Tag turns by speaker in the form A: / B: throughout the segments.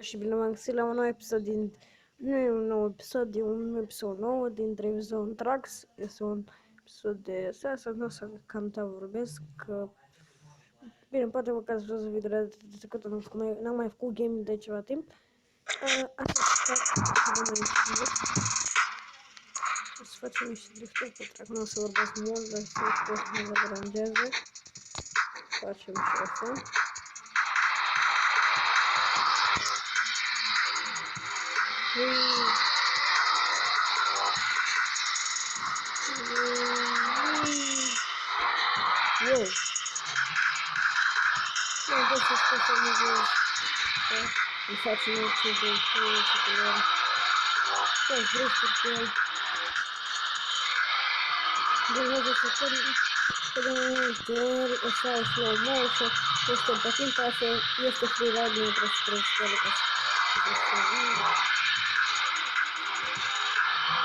A: Și bine v-am găsit la un nou episod din... Nu e un nou episod, e un episod nou din Drive Zone Tracks. Este un episod de seara, nu o să cam vorbesc, că... Bine, poate că ați văzut videoul de trecut, n-am mai făcut game de ceva timp. Asta o să facem niște drifturi, pentru că nu o să vorbesc mult, dar să ne deranjeze. Facem și asta. Wow. Nu pot să spun să nu văd. Îmi facem o ce de culoare. Toți drifturi cu el. De văzut să pe de multe ori o să ai slow motion, este pe timp așa, este freeride, nu trebuie să treci pe ele ca să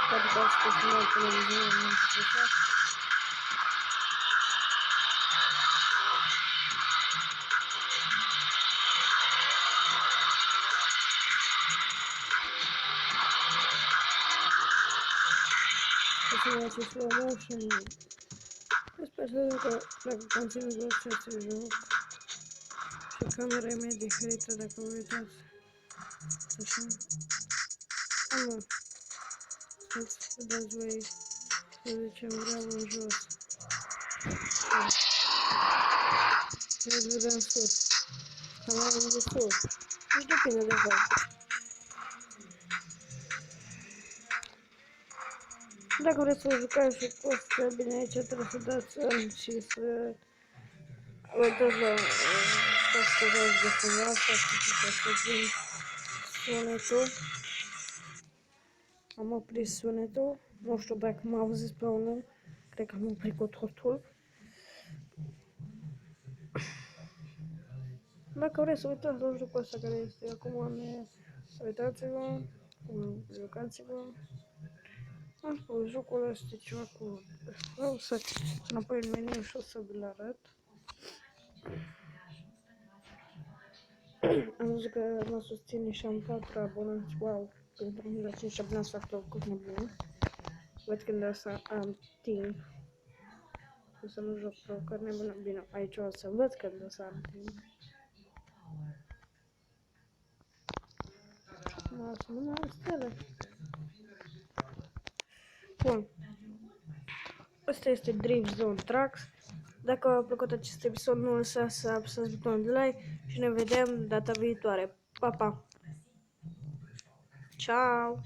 A: poate că ați spus la televiziune, nu știu ce fac. O să mai faci slow motion. Sper că dacă conținut vă să joc. Și camera e mai diferită dacă vă uitați. Așa. Nu. Să vedeți voi, să zicem, vreau în jos. Să vedem sus. Camera de sus. Deci depinde de voi. Dacă vreți să jucați și costă, bine, aici trebuie să dați și să uitați la să scuzați de cumva, să prin sunetul. Am oprit sunetul, nu știu dacă m-a auzit pe unul, cred că am oprit cu totul. Dacă vreți să uitați la jocul ăsta care este acum, uitați-vă, jucați-vă. Am spus, jocul ăsta e ceva cu... Vreau să înapoi în meniu și o să vi-l arăt. Am văzut că mă susține și am 4 abonați, wow, pentru mine la 5 abonați fac tot cu nebune. Văd când o să am timp. O să nu joc provocări nebune, bine, aici o să văd când o să am timp. Nu am stele. Bun. Asta este Drive Zone Tracks. Dacă v-a plăcut acest episod, nu lăsați să apăsați butonul de like și ne vedem data viitoare. Pa, pa! Ciao!